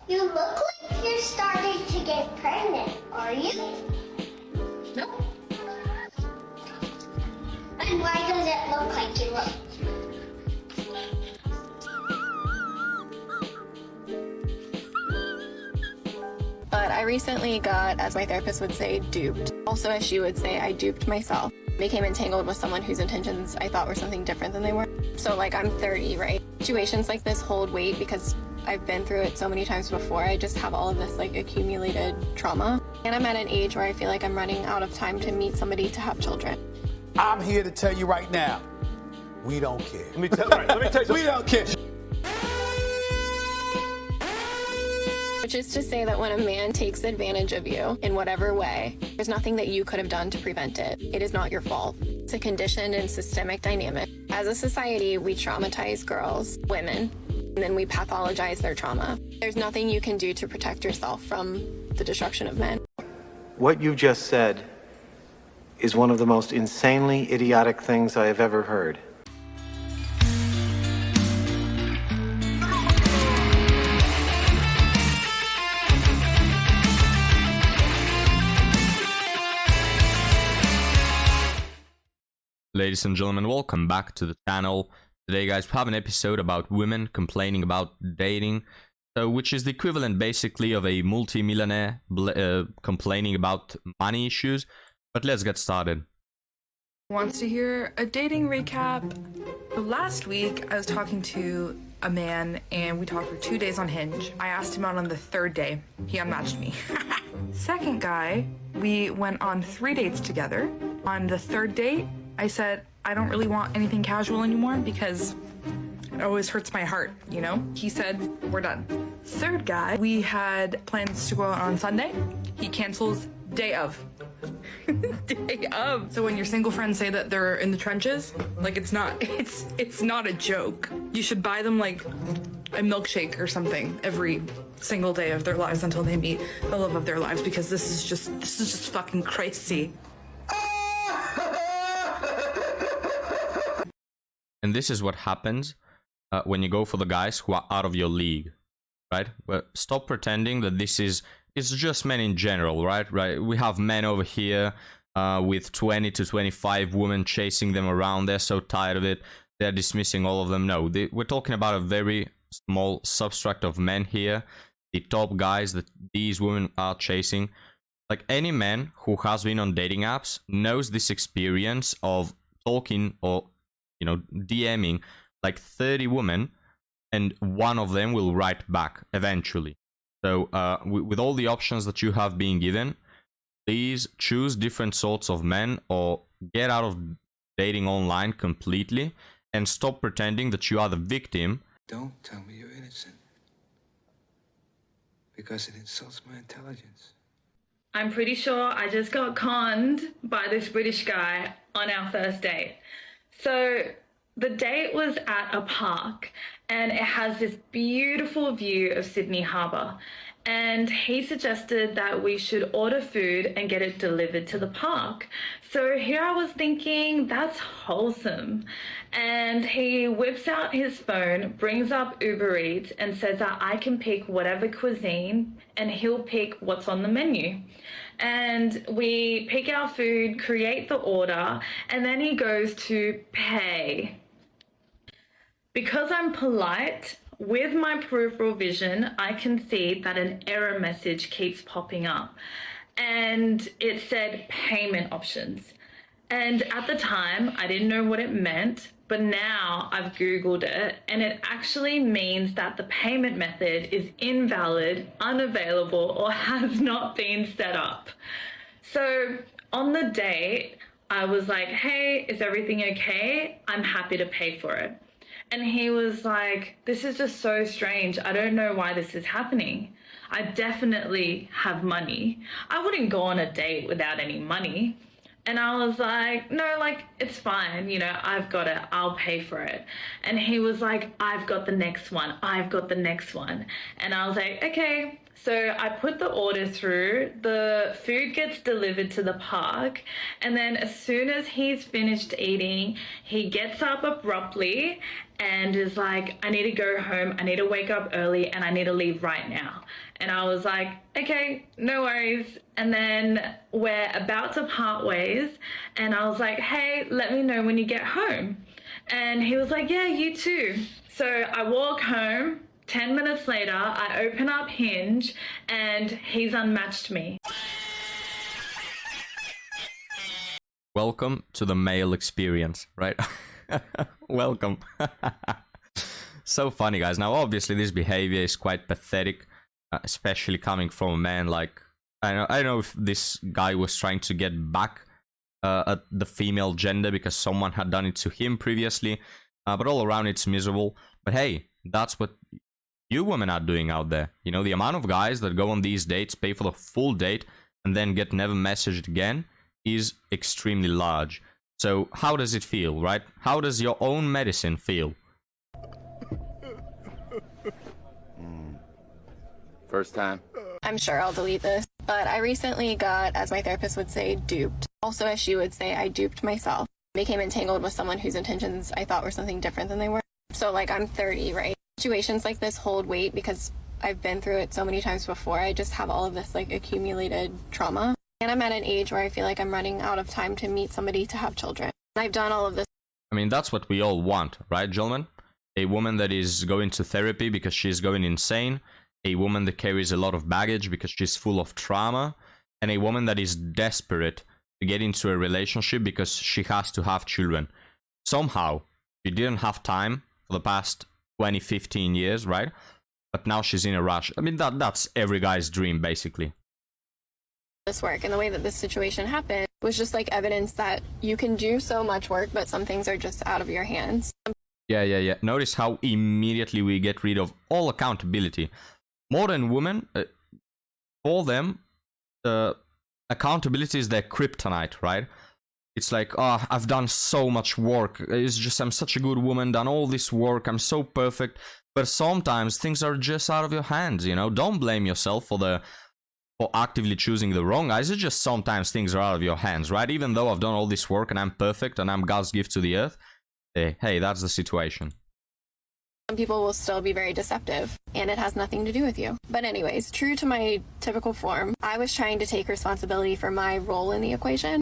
You look like you're starting to get pregnant, are you? No. And why does it look like you look? But I recently got, as my therapist would say, duped. Also, as she would say, I duped myself. Became entangled with someone whose intentions I thought were something different than they were. So like I'm 30, right? Situations like this hold weight because I've been through it so many times before. I just have all of this like accumulated trauma. And I'm at an age where I feel like I'm running out of time to meet somebody to have children. I'm here to tell you right now, we don't care. Let me tell you something. We don't care. Which is to say that when a man takes advantage of you in whatever way, there's nothing that you could have done to prevent it. It is not your fault. It's a conditioned and systemic dynamic. As a society, we traumatize girls, women, and then we pathologize their trauma. There's nothing you can do to protect yourself from the destruction of men. What you just said is one of the most insanely idiotic things I have ever heard. Ladies and gentlemen, welcome back to the channel. Today, guys, we have an episode about women complaining about dating, which is the equivalent basically of a multi-millionaire complaining about money issues. But let's get started. Wants to hear a dating recap. Last week, I was talking to a man and we talked for 2 days on Hinge. I asked him out on the third day. He unmatched me. Second guy, we went on 3 dates together. On the third date, I said, I don't really want anything casual anymore because it always hurts my heart, you know? He said, we're done. Third guy, we had plans to go out on Sunday. He cancels day of. Day of. So when your single friends say that they're in the trenches, like it's not a joke. You should buy them like a milkshake or something every single day of their lives until they meet the love of their lives, because this is just fucking crazy. And this is what happens when you go for the guys who are out of your league, right? But stop pretending that it's just men in general, right? We have men over here with 20 to 25 women chasing them around. They're so tired of it. They're dismissing all of them. No, we're talking about a very small subtract of men here. The top guys that these women are chasing. Like any man who has been on dating apps knows this experience of talking or DMing like 30 women, and one of them will write back eventually. So with all the options that you have been given, please choose different sorts of men or get out of dating online completely and stop pretending that you are the victim. Don't tell me you're innocent, because it insults my intelligence. I'm pretty sure I just got conned by this British guy on our first date. So the date was at a park and it has this beautiful view of Sydney Harbour. And he suggested that we should order food and get it delivered to the park. So here I was thinking, that's wholesome. And he whips out his phone, brings up Uber Eats and says that I can pick whatever cuisine and he'll pick what's on the menu. And we pick our food, create the order, and then he goes to pay. Because I'm polite, with my peripheral vision, I can see that an error message keeps popping up. And it said payment options. And at the time, I didn't know what it meant, but now I've Googled it, and it actually means that the payment method is invalid, unavailable, or has not been set up. So on the date, I was like, hey, is everything okay? I'm happy to pay for it. And he was like, this is just so strange. I don't know why this is happening. I definitely have money. I wouldn't go on a date without any money. And I was like, no, like, it's fine. I've got it. I'll pay for it. And he was like, I've got the next one. I've got the next one. And I was like, okay. So I put the order through, the food gets delivered to the park, and then as soon as he's finished eating, he gets up abruptly and is like, I need to go home, I need to wake up early, and I need to leave right now. And I was like, okay, no worries. And then we're about to part ways, and I was like, hey, let me know when you get home. And he was like, yeah, you too. So I walk home. 10 minutes later, I open up Hinge, and he's unmatched me. Welcome to the male experience, right? Welcome. So funny, guys. Now, obviously, this behavior is quite pathetic, especially coming from a man. Like, I don't know if this guy was trying to get back at the female gender because someone had done it to him previously, but all around it's miserable. But hey, that's what you women are doing out there. You know, the amount of guys that go on these dates, pay for the full date, and then get never messaged again is extremely large. So how does it feel, right? How does your own medicine feel? First time. I'm sure I'll delete this, but I recently got, as my therapist would say, duped. Also, as she would say, I duped myself. Became entangled with someone whose intentions I thought were something different than they were. So, like, I'm 30, right? Situations like this hold weight because I've been through it so many times before. I just have all of this, like, accumulated trauma. And I'm at an age where I feel like I'm running out of time to meet somebody to have children. I've done all of this. I mean, that's what we all want, right, gentlemen? A woman that is going to therapy because she's going insane. A woman that carries a lot of baggage because she's full of trauma. And a woman that is desperate to get into a relationship because she has to have children. Somehow, she didn't have time for the past 20, 15 years, right? But now she's in a rush. I mean, that's every guy's dream, basically. This work and the way that this situation happened was just like evidence that you can do so much work, but some things are just out of your hands. Yeah. Notice how immediately we get rid of all accountability. Modern women, for them, accountability is their kryptonite, right? It's like, oh, I've done so much work. It's just, I'm such a good woman, done all this work. I'm so perfect. But sometimes things are just out of your hands, you know? Don't blame yourself for actively choosing the wrong guys. It's just sometimes things are out of your hands, right? Even though I've done all this work and I'm perfect and I'm God's gift to the earth, hey, that's the situation. Some people will still be very deceptive, and it has nothing to do with you. But anyways, true to my typical form, I was trying to take responsibility for my role in the equation.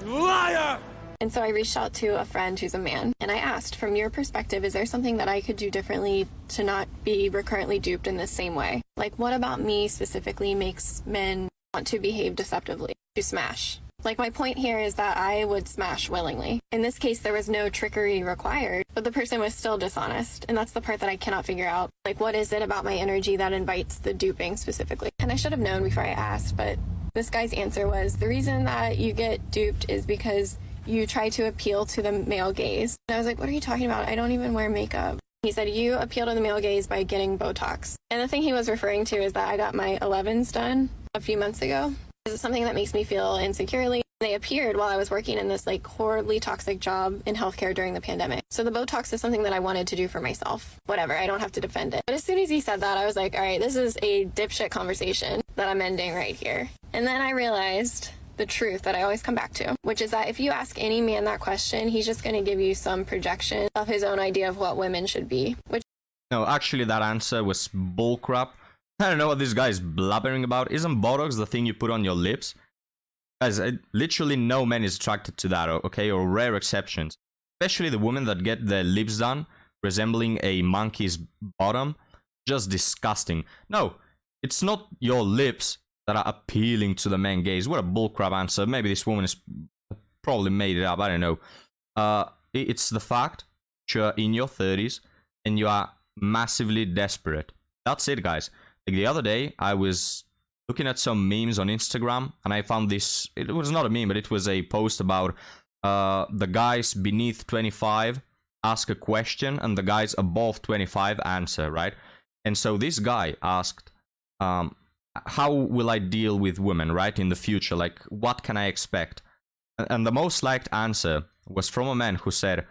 Liar! And so I reached out to a friend who's a man, and I asked, from your perspective, is there something that I could do differently to not be recurrently duped in this same way? Like, what about me specifically makes men want to behave deceptively, to smash? Like, my point here is that I would smash willingly. In this case, there was no trickery required, but the person was still dishonest. And that's the part that I cannot figure out. Like, what is it about my energy that invites the duping specifically? And I should have known before I asked, but this guy's answer was, the reason that you get duped is because you try to appeal to the male gaze. And I was like, what are you talking about? I don't even wear makeup. He said, you appeal to the male gaze by getting Botox. And the thing he was referring to is that I got my 11s done a few months ago. This is something that makes me feel insecurely. They appeared while I was working in this like horribly toxic job in healthcare during the pandemic. So the Botox is something that I wanted to do for myself. Whatever, I don't have to defend it. But as soon as he said that, I was like, all right, this is a dipshit conversation that I'm ending right here. And then I realized the truth that I always come back to, which is that if you ask any man that question, he's just going to give you some projection of his own idea of what women should be. No, actually that answer was bullcrap. I don't know what this guy is blabbering about. Isn't Botox the thing you put on your lips? Guys, literally no man is attracted to that, okay? Or rare exceptions. Especially the women that get their lips done, resembling a monkey's bottom. Just disgusting. No, it's not your lips that are appealing to the man gaze. What a bullcrap answer. Maybe this woman is probably made it up, I don't know. It's the fact that you're in your 30s and you are massively desperate. That's it, guys. Like the other day, I was looking at some memes on Instagram, and I found this. It was not a meme, but it was a post about the guys beneath 25 ask a question, and the guys above 25 answer, right? And so this guy asked, how will I deal with women, right, in the future? Like, what can I expect? And the most liked answer was from a man who said,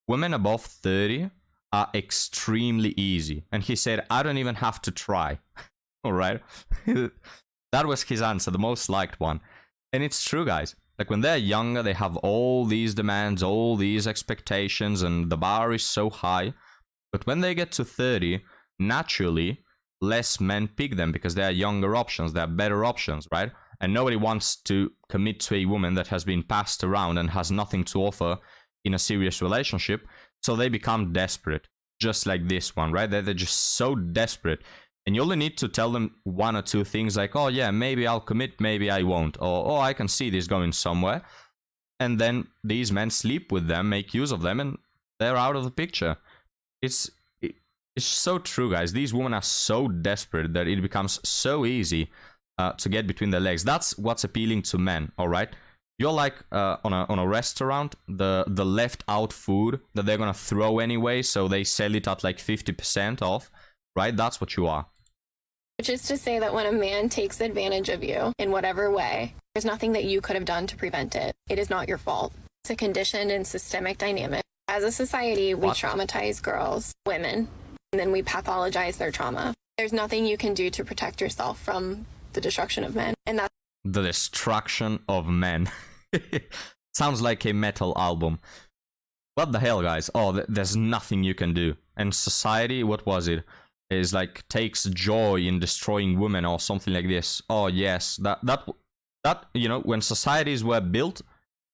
women above 30 are extremely easy. And he said, I don't even have to try. All right. That was his answer, the most liked one. And it's true, guys. Like, when they're younger, they have all these demands, all these expectations, and the bar is so high. But when they get to 30, naturally, less men pick them because they are younger options, they are better options, right? And nobody wants to commit to a woman that has been passed around and has nothing to offer in a serious relationship. So they become desperate, just like this one, right? They're just so desperate. And you only need to tell them one or two things like, oh yeah, maybe I'll commit, maybe I won't. Or, oh, I can see this going somewhere. And then these men sleep with them, make use of them, and they're out of the picture. It's so true, guys. These women are so desperate that it becomes so easy to get between their legs. That's what's appealing to men, all right? You're like on a restaurant, the left out food that they're gonna throw anyway, so they sell it at like 50% off, right? That's what you are. Which is to say that when a man takes advantage of you in whatever way, there's nothing that you could have done to prevent it. It is not your fault. It's a conditioned and systemic dynamic. As a society, we traumatize girls, women, and then we pathologize their trauma. There's nothing you can do to protect yourself from the destruction of men. And that's the destruction of men. Sounds like a metal album. What the hell, guys? Oh, there's nothing you can do. And society, what was it? Is like takes joy in destroying women or something like this. Oh yes, that you know, when societies were built,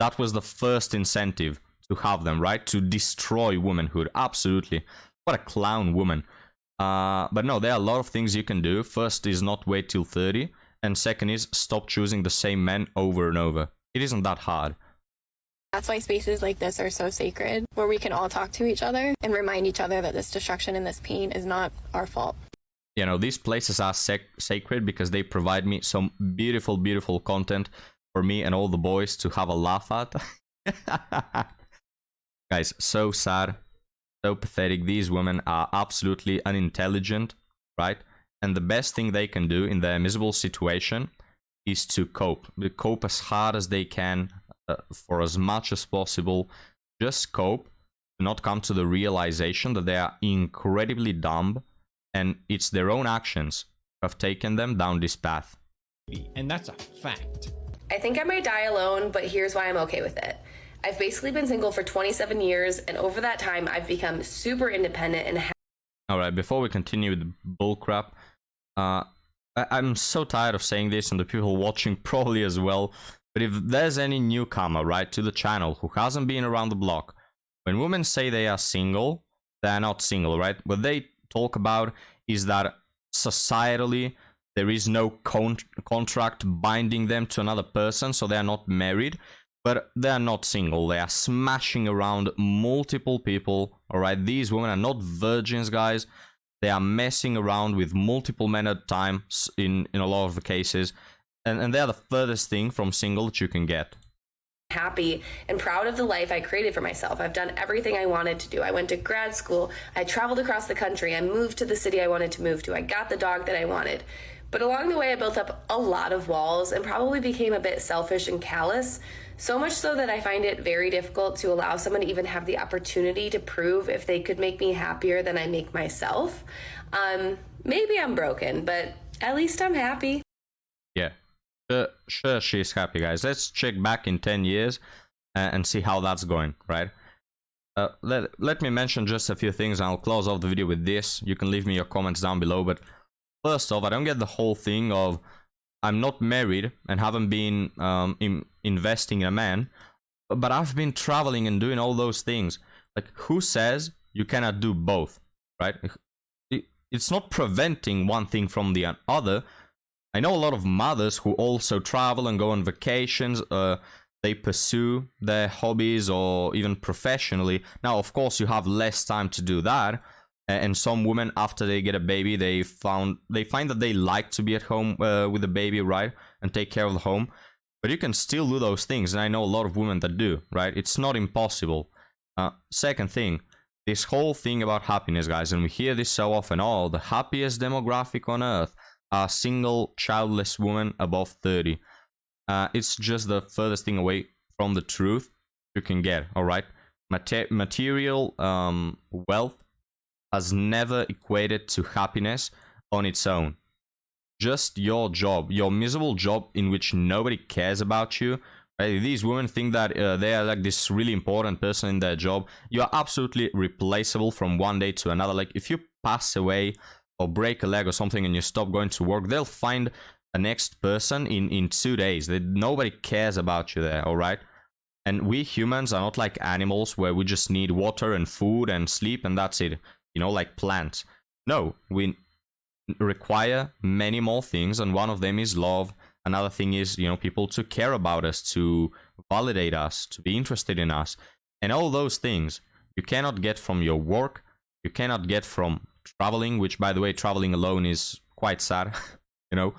that was the first incentive to have them, right? To destroy womanhood. Absolutely. What a clown woman. But no, there are a lot of things you can do. First is not wait till 30, and second is stop choosing the same men over and over. It isn't that hard. That's why spaces like this are so sacred, where we can all talk to each other and remind each other that this destruction and this pain is not our fault. You know, these places are sacred because they provide me some beautiful, beautiful content for me and all the boys to have a laugh at. Guys, so sad, so pathetic. These women are absolutely unintelligent, right? And the best thing they can do in their miserable situation is to cope. They cope as hard as they can, for as much as possible. Just cope, not come to the realization that they are incredibly dumb, and it's their own actions who have taken them down this path. And that's a fact. I think I might die alone, but here's why I'm okay with it. I've basically been single for 27 years, and over that time, I've become super independent and Alright, before we continue with the bullcrap, I'm so tired of saying this, and the people watching probably as well. But if there's any newcomer, right, to the channel who hasn't been around the block, when women say they are single, they're not single, right? What they talk about is that societally there is no contract binding them to another person, so they're not married, but they're not single. They are smashing around multiple people, all right? These women are not virgins, guys. They are messing around with multiple men at a time in a lot of the cases. And they're the furthest thing from single that you can get. Happy and proud of the life I created for myself. I've done everything I wanted to do. I went to grad school. I traveled across the country. I moved to the city I wanted to move to. I got the dog that I wanted. But along the way, I built up a lot of walls and probably became a bit selfish and callous. So much so that I find it very difficult to allow someone to even have the opportunity to prove if they could make me happier than I make myself. Maybe I'm broken, but at least I'm happy. Yeah. Sure, she's happy, guys. Let's check back in 10 years and see how that's going, right? Let me mention just a few things, and I'll close off the video with this. You can leave me your comments down below, but first off, I don't get the whole thing of I'm not married and haven't been investing in a man, but I've been traveling and doing all those things. Like, who says you cannot do both, right? It's not preventing one thing from the other. I know a lot of mothers who also travel and go on vacations. They pursue their hobbies or even professionally. Now, of course, you have less time to do that. And some women, after they get a baby, they find that they like to be at home with the baby, right? And take care of the home. But you can still do those things. And I know a lot of women that do, right? It's not impossible. Second thing, this whole thing about happiness, guys. And we hear this so often. Oh, the happiest demographic on earth. A single childless woman above 30. It's just the furthest thing away from the truth you can get, all right? Material wealth has never equated to happiness on its own. Just your job, your miserable job in which nobody cares about you, Right? These women think that they are like this really important person in their job. You are absolutely replaceable from one day to another. Like if you pass away or break a leg or something and you stop going to work, they'll find a next person in 2 days. Nobody cares about you there, all right? And we humans are not like animals where we just need water and food and sleep and that's it. You know, like plants. No, we require many more things, and one of them is love. Another thing is, you know, people to care about us, to validate us, to be interested in us. And all those things you cannot get from your work. You cannot get from traveling, which, by the way, traveling alone is quite sad. You know,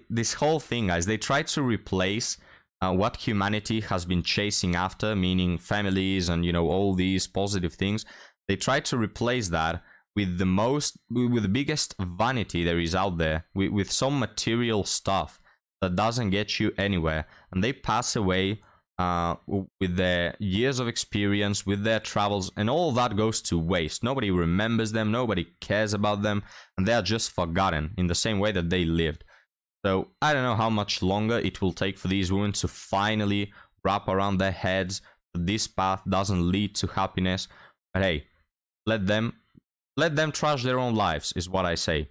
this whole thing, guys, they try to replace what humanity has been chasing after, meaning families and, you know, all these positive things. They try to replace that with the biggest vanity there is out there, with some material stuff that doesn't get you anywhere. And they pass away with their years of experience, with their travels, and all that goes to waste. Nobody remembers them, nobody cares about them, and they are just forgotten in the same way that they lived. So I don't know how much longer it will take for these women to finally wrap around their heads that this path doesn't lead to happiness. But hey, let them trash their own lives, is what I say.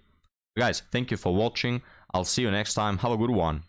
Guys, thank you for watching. I'll see you next time. Have a good one.